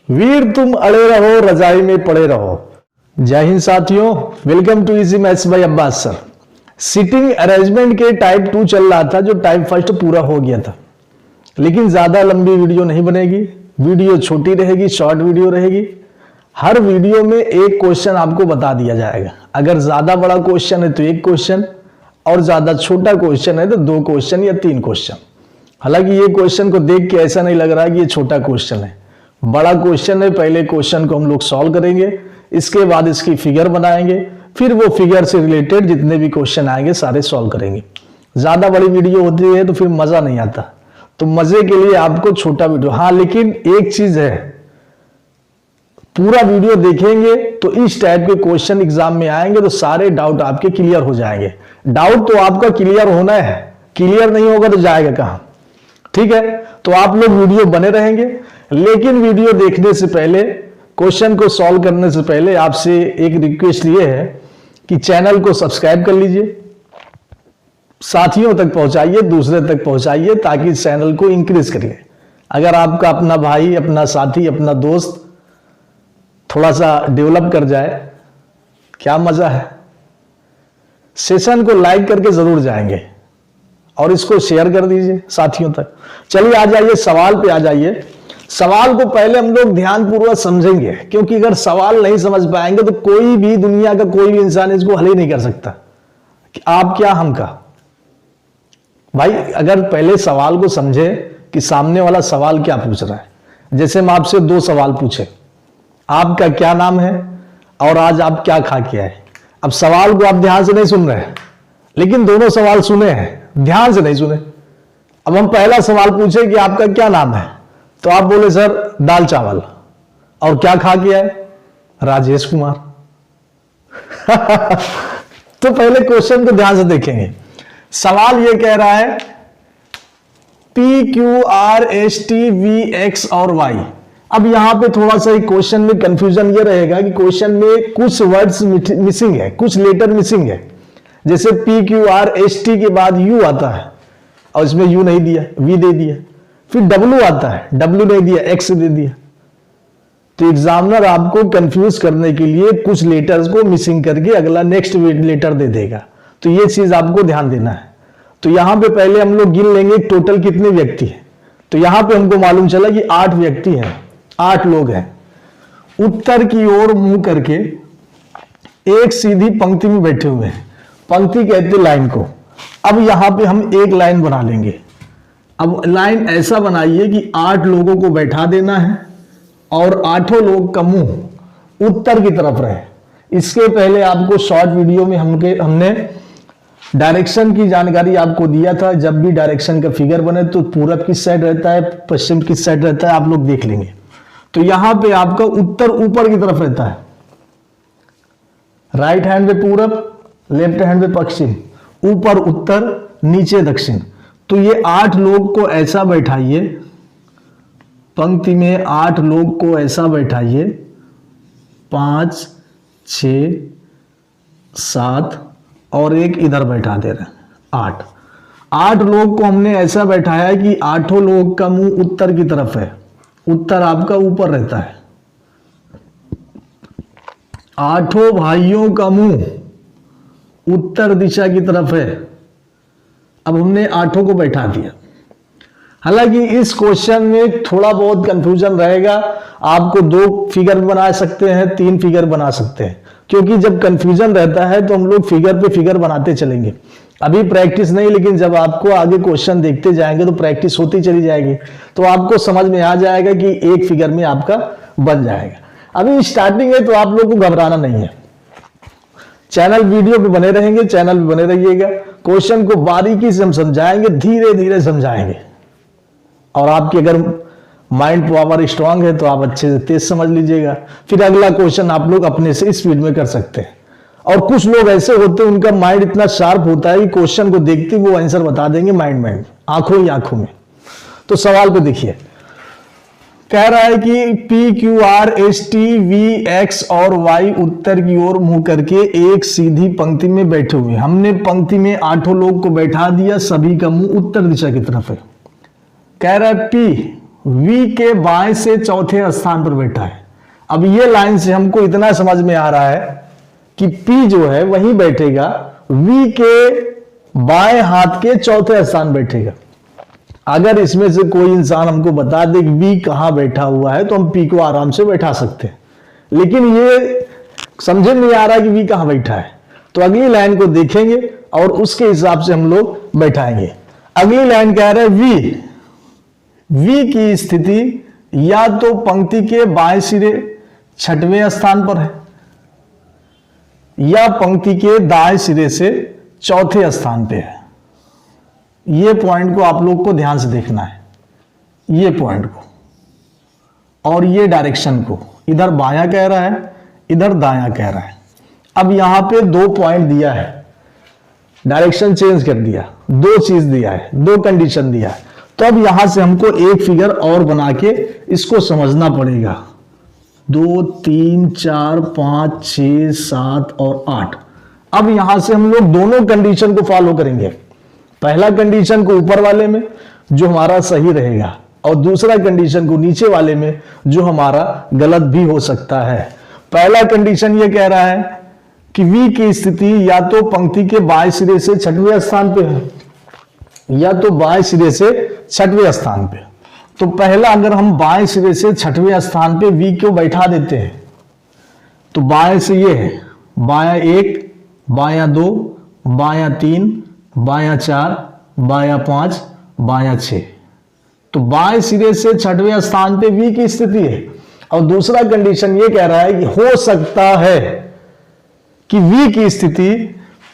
वीर तुम अड़े रहो, रजाई में पड़े रहो। जय हिंद साथियों, welcome to easy maths by Abbas sir. Sitting arrangement के टाइप 2 चल रहा था, जो टाइप फर्स्ट पूरा हो गया था, लेकिन ज्यादा लंबी वीडियो नहीं बनेगी, वीडियो छोटी रहेगी, शॉर्ट वीडियो रहेगी। हर वीडियो में एक क्वेश्चन आपको बता दिया जाएगा। अगर ज्यादा बड़ा क्वेश्चन है तो एक क्वेश्चन, और ज्यादा छोटा क्वेश्चन है तो 2 क्वेश्चन या 3 क्वेश्चन। हालांकि ये क्वेश्चन को देख के ऐसा नहीं लग रहा है कि ये छोटा क्वेश्चन है, बड़ा क्वेश्चन है। पहले क्वेश्चन को हम लोग सॉल्व करेंगे, इसके बाद इसकी फिगर बनाएंगे, फिर वो फिगर से रिलेटेड जितने भी क्वेश्चन आएंगे सारे सॉल्व करेंगे। ज्यादा बड़ी वीडियो होती है तो फिर मजा नहीं आता, तो मजे के लिए आपको छोटा वीडियो। हाँ, लेकिन एक चीज है, पूरा वीडियो देखेंगे तो इस टाइप के क्वेश्चन एग्जाम में आएंगे तो सारे डाउट आपके क्लियर हो जाएंगे। डाउट तो आपका क्लियर होना है, क्लियर नहीं होगा तो जाएगा कहां। ठीक है, तो आप लोग वीडियो बने रहेंगे, लेकिन वीडियो देखने से पहले, क्वेश्चन को सॉल्व करने से पहले आपसे एक रिक्वेस्ट ये है कि चैनल को सब्सक्राइब कर लीजिए, साथियों तक पहुंचाइए, दूसरे तक पहुंचाइए, ताकि चैनल को इंक्रीज करिए। अगर आपका अपना भाई, अपना साथी, अपना दोस्त थोड़ा सा डेवलप कर जाए, क्या मजा है। सेशन को लाइक करके जरूर जाएंगे और इसको शेयर कर दीजिए साथियों तक। चलिए आ जाइए, सवाल पे आ जाइए। सवाल को पहले हम लोग ध्यानपूर्वक समझेंगे, क्योंकि अगर सवाल नहीं समझ पाएंगे तो कोई भी, दुनिया का कोई भी इंसान इसको हल ही नहीं कर सकता कि आप क्या हम का। भाई अगर पहले सवाल को समझे कि सामने वाला सवाल क्या पूछ रहा है। जैसे हम आपसे 2 सवाल पूछे, आपका क्या नाम है और आज आप क्या खा के आए। अब सवाल को आप ध्यान से नहीं सुन रहे हैं, लेकिन दोनों सवाल सुने हैं, ध्यान से नहीं सुने। अब हम पहला सवाल पूछे कि आपका क्या नाम है, तो आप बोले सर दाल चावल, और क्या खा के आए, राजेश कुमार। तो पहले क्वेश्चन को ध्यान से देखेंगे। सवाल ये कह रहा है P, Q, R, S, T, V, X और Y। अब यहां पे थोड़ा सा क्वेश्चन में कंफ्यूजन ये रहेगा कि क्वेश्चन में कुछ वर्ड्स मिसिंग है, कुछ लेटर मिसिंग है। जैसे P, Q, R, S, T के बाद U आता है और इसमें U नहीं दिया, V दे दिया। फिर W आता है, W नहीं दिया, X दे दिया। तो एग्जामिनर आपको कंफ्यूज करने के लिए कुछ लेटर्स को मिसिंग करके अगला नेक्स्ट लेटर दे देगा, तो ये चीज आपको ध्यान देना है। तो यहां पे पहले हम लोग गिन लेंगे टोटल कितने व्यक्ति हैं। तो यहां पे हमको मालूम चला कि 8 व्यक्ति हैं, 8 लोग हैं। उत्तर की ओर मुंह करके एक सीधी पंक्ति में बैठे हुए हैं, पंक्ति कहते लाइन को। अब यहां पे हम एक लाइन बना लेंगे। अब लाइन ऐसा बनाइए कि 8 लोगों को बैठा देना है और 8 लोग का मुंह उत्तर की तरफ रहे। इसके पहले आपको शॉर्ट वीडियो में हमने डायरेक्शन की जानकारी आपको दिया था। जब भी डायरेक्शन का फिगर बने तो पूरब किस साइड रहता है, पश्चिम किस साइड रहता है, आप लोग देख लेंगे। तो यहां पे आपका उत्तर ऊपर की तरफ रहता है, राइट हैंड पे पूरब, लेफ्ट हैंड पे पश्चिम, ऊपर उत्तर, नीचे दक्षिण। तो ये 8 लोग को ऐसा बैठाइए, पंक्ति में 8 लोग को ऐसा बैठाइए, 5, 6, 7 और एक इधर बैठा दे रहे हैं, 8 लोग को हमने ऐसा बैठाया है कि 8 लोग का मुंह उत्तर की तरफ है, उत्तर आपका ऊपर रहता है। 8 भाइयों का मुंह उत्तर दिशा की तरफ है। अब हमने 8 को बैठा दिया। हालांकि इस क्वेश्चन में थोड़ा बहुत कंफ्यूजन रहेगा, आपको 2 फिगर बना सकते हैं, 3 फिगर बना सकते हैं, क्योंकि जब कंफ्यूजन रहता है तो हम लोग फिगर पे फिगर बनाते चलेंगे। अभी प्रैक्टिस नहीं, लेकिन जब आपको आगे क्वेश्चन देखते जाएंगे तो प्रैक्टिस होती चली जाएगी, तो आपको समझ में आ जाएगा कि एक फिगर में आपका बन जाएगा। अभी स्टार्टिंग है तो आप लोग को घबराना नहीं है। चैनल वीडियो पे बने रहेंगे, चैनल पे बने रहिएगा। क्वेश्चन को बारीकी से हम समझाएंगे, धीरे धीरे समझाएंगे, और आपकी अगर माइंड पावर स्ट्रांग है तो आप अच्छे से तेज समझ लीजिएगा। फिर अगला क्वेश्चन आप लोग अपने से स्पीड में कर सकते हैं। और कुछ लोग ऐसे होते हैं, उनका माइंड इतना शार्प होता है कि क्वेश्चन को देखते वो आंसर बता देंगे माइंड, आंखों ही आंखों में। तो सवाल को देखिए, कह रहा है कि P, Q, R, S, T, V, X और Y उत्तर की ओर मुंह करके एक सीधी पंक्ति में बैठे हुए। हमने पंक्ति में 8 लोग को बैठा दिया, सभी का मुंह उत्तर दिशा की तरफ है। कह रहा है P V के बाएं से चौथे स्थान पर बैठा है। अब ये लाइन से हमको इतना समझ में आ रहा है कि P जो है वहीं बैठेगा, V के बाएं हाथ के चौथे स्थान बैठेगा। अगर इसमें से कोई इंसान हमको बता दे कि V कहां बैठा हुआ है तो हम P को आराम से बैठा सकते हैं, लेकिन ये समझ नहीं आ रहा कि V कहां बैठा है। तो अगली लाइन को देखेंगे और उसके हिसाब से हम लोग बैठाएंगे। अगली लाइन कह रहा है V की स्थिति या तो पंक्ति के बाएं सिरे छठवें स्थान पर है या पंक्ति के दाएं सिरे से चौथे स्थान पे है। ये पॉइंट को आप लोग को ध्यान से देखना है, ये पॉइंट को और ये डायरेक्शन को। इधर बायां कह रहा है, इधर दायां कह रहा है। अब यहां पे 2 पॉइंट दिया है, डायरेक्शन चेंज कर दिया, 2 चीज दिया है, 2 कंडीशन दिया है। तो अब यहां से हमको एक फिगर और बना के इसको समझना पड़ेगा। 2 3 4 5 6 7 और 8। अब यहां से हम लोग दोनों कंडीशन को फॉलो करेंगे। पहला कंडीशन को ऊपर वाले में जो हमारा सही रहेगा और दूसरा कंडीशन को नीचे वाले में जो हमारा गलत भी हो सकता है। पहला कंडीशन ये कह रहा है कि V की स्थिति या तो पंक्ति के बाएं सिरे से छठवें स्थान पे है या तो बाएं सिरे से छठवें स्थान पे। तो पहला अगर हम बाएं सिरे से छठवें स्थान पे V को बैठा देते हैं तो बाएं से ये है, बायां 1, बायां 2, बायां 3, बायां 4, बायां 5, बायां 6। तो बाएं सिरे से छठवें स्थान पे V की स्थिति है। और दूसरा कंडीशन ये कह रहा है कि हो सकता है कि V की स्थिति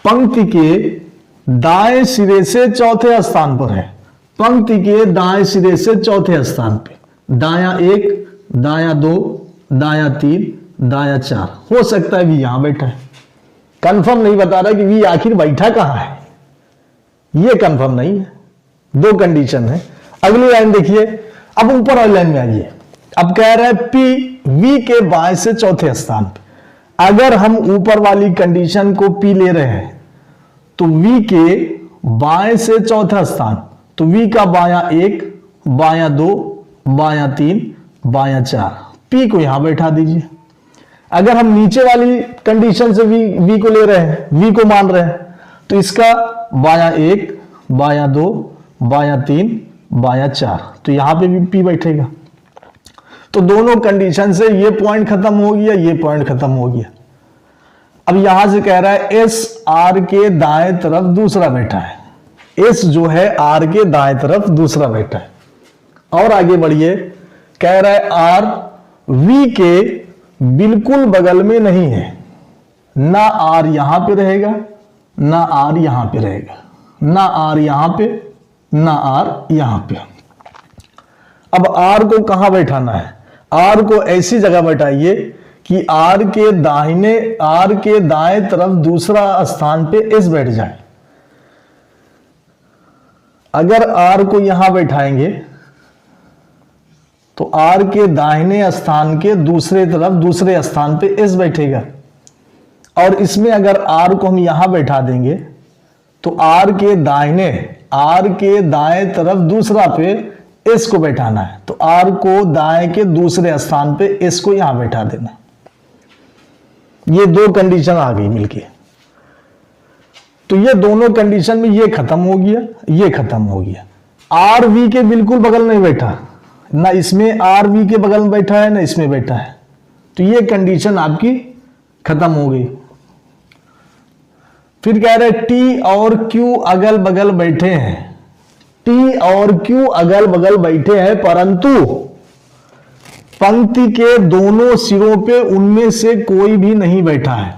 पंक्ति के दाएं सिरे से चौथे स्थान पर है, पंक्ति के दाएं सिरे से चौथे स्थान पे, दायां 1, दायां 2, दायां 3, दायां 4। हो सकता है V यहां बैठा है। कंफर्म नहीं बता रहा कि V आखिर बैठा कहां है, ये कंफर्म नहीं है। 2 कंडीशन है। अगली लाइन देखिए, अब ऊपर वाली लाइन में आइए। अब कह रहा है P V के बाएं से चौथे स्थान पे। अगर हम ऊपर वाली कंडीशन को P ले रहे हैं तो V के बाएं से चौथा स्थान, तो V का बायां 1, बायां 2, बायां 3, बायां 4, P को यहां बैठा दीजिए। अगर हम नीचे वाली कंडीशन से V को ले रहे हैं, V को मान रहे हैं, तो इसका बायां 1, बायां 2, बायां 3, बायां 4, तो यहां पे भी P बैठेगा। तो दोनों कंडीशन से ये पॉइंट खत्म हो गया, ये पॉइंट खत्म हो गया। अब यहां से कह रहा है S R के दाएं तरफ दूसरा बैठा है। S जो है R के दाएं तरफ दूसरा बैठा है। और आगे बढ़िए, कह रहा है R V के बिल्कुल बगल में नहीं है। ना R यहां पे रहेगा, ना R यहां पे रहेगा, ना R यहां पे, ना R यहां पे। अब R को कहां बैठाना है? R को ऐसी जगह बैठाइए कि R के दाएं तरफ दूसरा स्थान पे S बैठ जाए। अगर R को यहां बैठाएंगे तो R के दाहिने स्थान के दूसरे स्थान पे S बैठेगा। और इसमें अगर R को हम यहां बैठा देंगे तो R के दाएं तरफ दूसरा पे S को बैठाना है, तो R को दाएं के दूसरे स्थान पे S को यहां बैठा देना। ये 2 कंडीशन आ गई मिलके। तो ये दोनों कंडीशन में ये खत्म हो गया, ये खत्म हो गया। R V के बिल्कुल बगल नहीं बैठा, ना इसमें R V के बगल में बैठा है, ना इसमें बैठा है। तो ये कंडीशन आपकी खत्म हो गई। फिर कह रहे T और Q अगल बगल बैठे हैं। T और Q अगल बगल बैठे हैं, परंतु पंक्ति के दोनों सिरों पे उनमें से कोई भी नहीं बैठा है।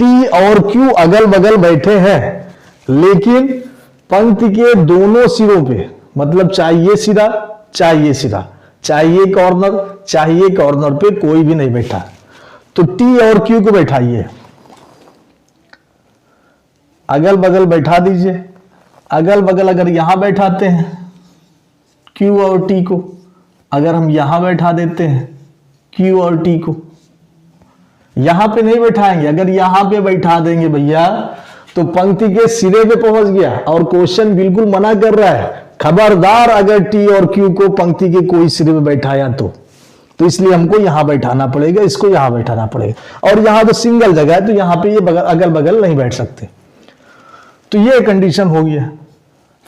T और Q अगल बगल बैठे हैं, लेकिन पंक्ति के दोनों सिरों पे, मतलब चाहिए सिरा, चाहिए सिरा, चाहिए कॉर्नर पे कोई भी नहीं बैठा। तो T और Q को बैठाइए, अगल बगल बैठा दीजिए। अगल बगल अगर यहां बैठाते हैं Q और T को, अगर हम यहां बैठा देते हैं Q और T को, यहां पे नहीं बैठाएंगे। अगर यहां पे बैठा देंगे भैया तो पंक्ति के सिरे पे पहुंच गया और क्वेश्चन बिल्कुल मना कर रहा है खबरदार अगर टी और क्यू को पंक्ति के कोई सिरे में बैठाया तो इसलिए हमको यहां बैठाना पड़ेगा, इसको यहां बैठाना पड़ेगा। और यहां तो सिंगल जगह है तो यहां पे ये अगल बगल नहीं बैठ सकते। तो ये कंडीशन हो गया।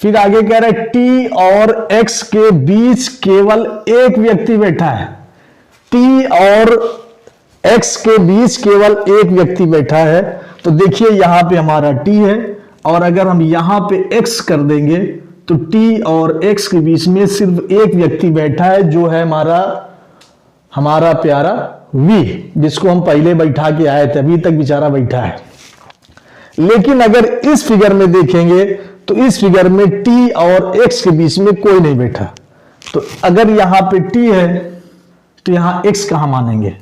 फिर आगे कह रहा है टी और एक्स के बीच केवल एक व्यक्ति बैठा है। टी और एक्स के बीच केवल एक व्यक्ति बैठा है। तो देखिए यहां पे हमारा टी है और अगर हम यहां पे एक्स कर देंगे तो टी और एक्स के बीच में सिर्फ एक व्यक्ति बैठा है जो है हमारा प्यारा वी, जिसको हम पहले बैठा के आए थे, अभी तक बेचारा बैठा है। लेकिन अगर इस फिगर में देखेंगे तो इस फिगर में टी और एक्स के बीच में कोई नहीं बैठा। तो अगर यहां पे टी है तो यहां एक्स कहां मानेंगे?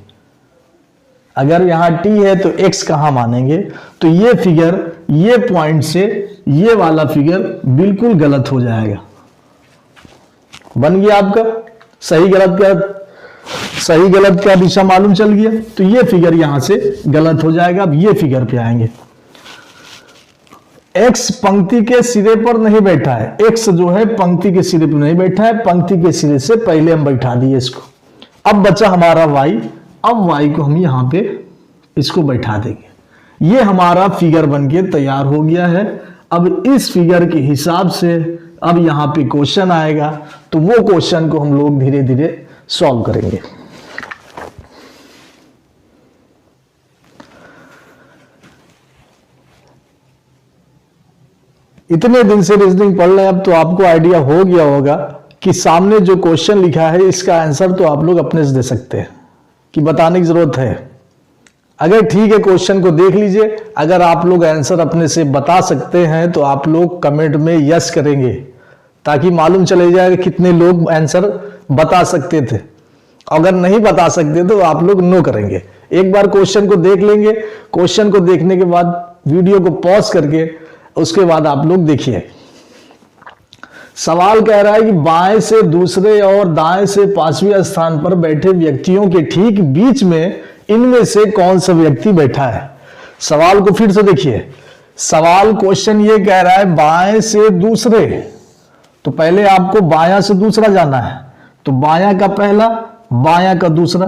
अगर यहां टी है तो एक्स कहां मानेंगे? तो ये फिगर, ये पॉइंट से ये वाला फिगर बिल्कुल गलत हो जाएगा। बन गया आपका सही गलत क्या दिशा मालूम चल गया। तो ये फिगर यहां से गलत हो जाएगा। अब ये फिगर पे आएंगे। एक्स पंक्ति के सिरे पर नहीं बैठा है। एक्स जो है पंक्ति के सिरे पर नहीं बैठा है, पंक्ति के सिरे से पहले हम बैठा दिए इसको। अब बचा हमारा वाई। अब वाई को हम यहां पे इसको बैठा देंगे। ये हमारा फिगर बनके तैयार हो गया है। अब इस फिगर के हिसाब से अब यहां पे क्वेश्चन आएगा तो वो क्वेश्चन को हम लोग धीरे धीरे सॉल्व करेंगे। इतने दिन से रीजनिंग पढ़ रहे हैं, अब तो आपको आइडिया हो गया होगा कि सामने जो क्वेश्चन लिखा है इसका आंसर तो आप लोग अपने से दे सकते हैं, कि बताने की जरूरत है। अगर ठीक है क्वेश्चन को देख लीजिए। अगर आप लोग आंसर अपने से बता सकते हैं तो आप लोग कमेंट में यस करेंगे, ताकि मालूम चले जाए कितने लोग आंसर बता सकते थे। अगर नहीं बता सकते तो आप लोग नो करेंगे। एक बार क्वेश्चन को देख लेंगे। क्वेश्चन को देखने के बाद वीडियो को पॉज करके उसके बाद आप लोग देखिए। सवाल कह रहा है कि बाएं से दूसरे और दाएं से पांचवें स्थान पर बैठे व्यक्तियों के ठीक बीच में इनमें से कौन सा व्यक्ति बैठा है। सवाल को फिर से देखिए। सवाल क्वेश्चन ये कह रहा है बाएं से दूसरे, तो पहले आपको बायां से दूसरा जाना है। तो बायां का पहला, बायां का दूसरा,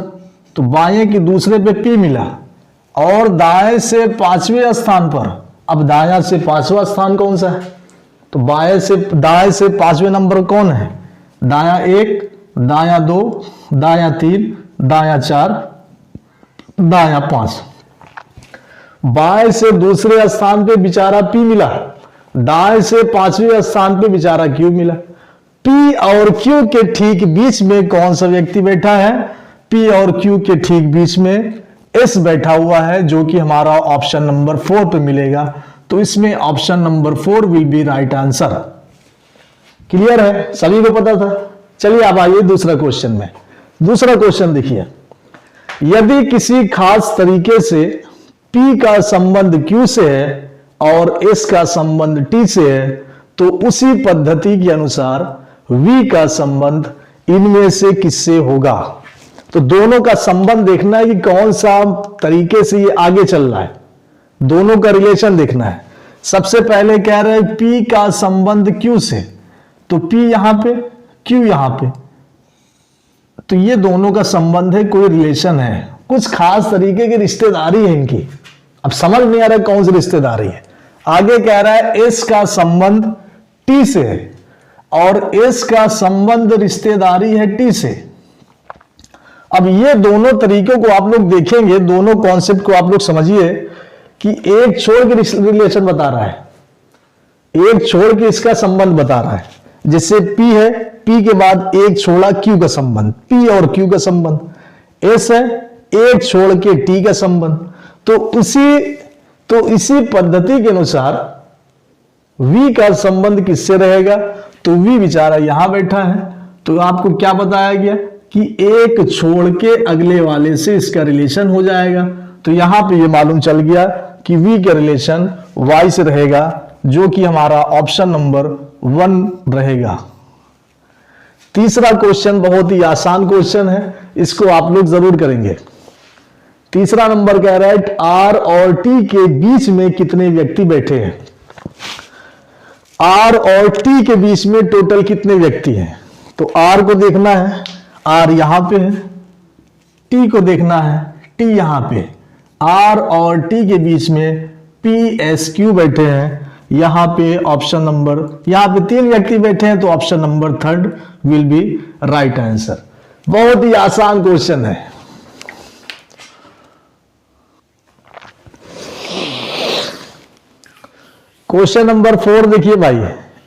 तो बाएं के दूसरे पे पी मिला। और दाएं से पांचवें स्थान पर, अब दायां से पांचवा स्थान कौन सा है? तो दाएं से पांचवें नंबर कौन है? दायां 1, दायां 2, दायां 3, दायां 4, दायां 5। बाएं से दूसरे स्थान पे बेचारा पी मिला, दाएं से पांचवें स्थान पे बेचारा क्यू मिला। पी और क्यू के ठीक बीच में कौन सा व्यक्ति बैठा है? पी और क्यू के ठीक बीच में एस बैठा हुआ है, जो कि हमारा ऑप्शन नंबर 4 पे मिलेगा। तो इसमें option number 4 will be right answer. Clear है? सभी को पता था। चलिए अब आइए दूसरा क्वेश्चन में। दूसरा क्वेश्चन देखिए। यदि किसी खास तरीके से P का संबंध Q से है और S का संबंध T से है, तो उसी पद्धति के अनुसार V का संबंध इनमें से किससे होगा? तो दोनों का संबंध देखना है कि कौन सा तरीके से ये आगे चल रहा है, दोनों का रिलेशन देखना है। सबसे पहले कह रहे हैं P का संबंध Q से, तो P यहां पे, Q यहां पे, तो ये दोनों का संबंध है, कोई रिलेशन है, कुछ खास तरीके की रिश्तेदारी है इनकी। अब समझ नहीं आ रहा है कौन सी रिश्तेदारी है। आगे कह रहा है S का संबंध T से है और S का संबंध रिश्तेदारी है T से। अब ये दोनों तरीकों को आप लोग देखेंगे, दोनों कॉन्सेप्ट को आप लोग समझिए कि एक छोड़ के रिलेशन बता रहा है, एक छोड़ के इसका संबंध बता रहा है। जैसे P है, P के बाद एक छोड़ा Q का संबंध, P और Q का संबंध। S है, एक छोड़ के T का संबंध। तो इसी पद्धति के अनुसार V का संबंध किससे रहेगा? तो V बेचारा यहां बैठा है, तो आपको क्या बताया गया कि एक छोड़ के अगले वाले से इसका रिलेशन हो जाएगा। तो यहां पे ये मालूम चल गया कि V का रिलेशन Y से रहेगा, जो कि हमारा ऑप्शन नंबर 1 रहेगा। तीसरा क्वेश्चन बहुत ही आसान क्वेश्चन है, इसको आप लोग जरूर करेंगे। तीसरा नंबर कह रहा है R और T के बीच में कितने व्यक्ति बैठे हैं। आर और टी के बीच में टोटल कितने व्यक्ति हैं? तो आर को देखना है, आर यहां पे है, टी को देखना है, टी यहां पे। आर और टी के बीच में पी एस क्यू बैठे हैं, यहां पे ऑप्शन नंबर, यहां पे 3 व्यक्ति बैठे हैं, तो option number 3 will be right answer. बहुत ही आसान क्वेश्चन है। क्वेश्चन नंबर 4 देखिए भाई,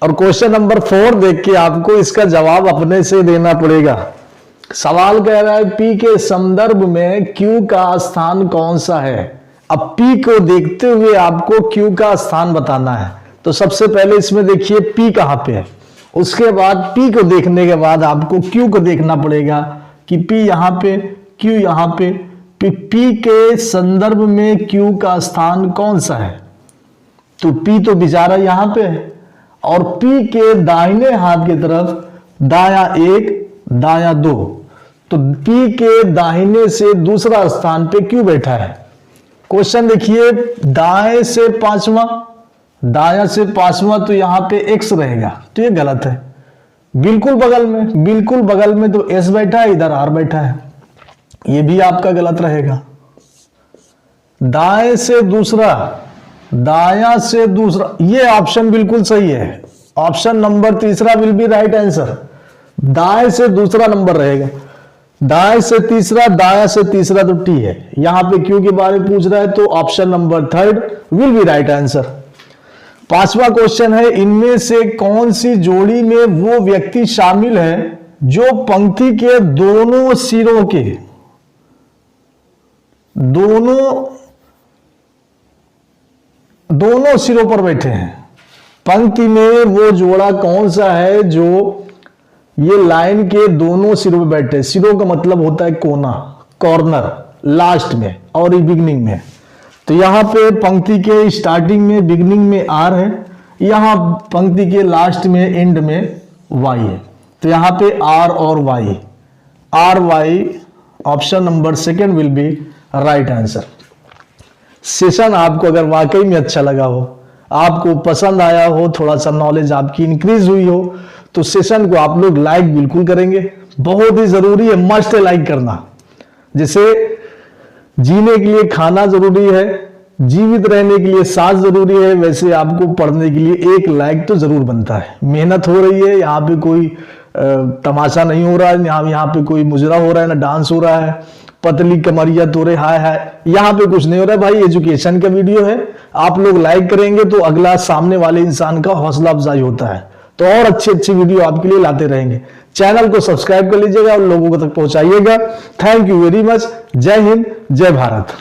और क्वेश्चन नंबर 4 देख के आपको इसका जवाब अपने से देना पड़ेगा। सवाल कह रहा है P के संदर्भ में Q का स्थान कौन सा है। अब P को देखते हुए आपको Q का स्थान बताना है। तो सबसे पहले इसमें देखिए P कहां पे है, उसके बाद P को देखने के बाद आपको Q को देखना पड़ेगा कि P यहां पे, Q यहां पे। P के संदर्भ में Q का स्थान कौन सा है, तो P तो बेचारा यहां पे है, और P के दाहिने हाथ की तरफ दाया 1 दाया 2, तो P के दाहिने से दूसरा स्थान पे Q बैठा है। क्वेश्चन देखिए, दाएं से 5वां, दाया से 5वां, तो यहां पे X रहेगा, तो ये गलत है। बिल्कुल बगल में, बिल्कुल बगल में तो S बैठा है, इधर R बैठा है, ये भी आपका गलत रहेगा। दाएं से दूसरा, दाया से दूसरा, ये ऑप्शन बिल्कुल सही है। Option number 3 will be right answer. दाएं से दूसरा नंबर रहेगा, दाएं से तीसरा, दाया से तीसरा तो टी है। यहां पे क्यू के बारे में पूछ रहा है, तो option number 3 will be right answer. 5वां क्वेश्चन है, इनमें से कौन सी जोड़ी में वो व्यक्ति शामिल है जो पंक्ति के दोनों सिरों के, दोनों सिरों पर बैठे हैं। पंक्ति में वो जोड़ा कौन सा है जो ये लाइन के दोनों सिरों पर बैठे। सिरों का मतलब होता है कोना, कॉर्नर, लास्ट में और बिगिनिंग में। तो यहां पे पंक्ति के स्टार्टिंग में, बिगिनिंग में आर है, यहां पंक्ति के लास्ट में, एंड में वाई है। तो यहां पे आर और Y, R Y, option number 2 will be right answer. Session आपको अगर वाकई में अच्छा लगा हो, आपको पसंद आया हो, थोड़ा सा नॉलेज आपकी इंक्रीज हुई हो, तो सेशन को आप लोग लाइक बिल्कुल करेंगे। बहुत ही जरूरी है, मस्ट है लाइक करना। जैसे जीने के लिए खाना जरूरी है, जीवित रहने के लिए सांस जरूरी है, वैसे आपको पढ़ने के लिए 1 लाइक तो जरूर बनता है। मेहनत हो रही है, यहाँ पे कोई तमाशा नहीं हो रहा है, यहाँ पे कोई मुजरा हो रहा है ना डांस हो रहा है, पतली कमरिया तोरे हाय हाय, यहाँ पे कुछ नहीं हो रहा है भाई। एजुकेशन का वीडियो है, आप लोग लाइक करेंगे तो अगला सामने वाले इंसान का हौसला अफजाई होता है, तो और अच्छी वीडियो आपके लिए लाते रहेंगे। चैनल को सब्सक्राइब कर लीजिएगा और लोगों तक पहुंचाइएगा। Thank you very much. जय हिंद, जय भारत।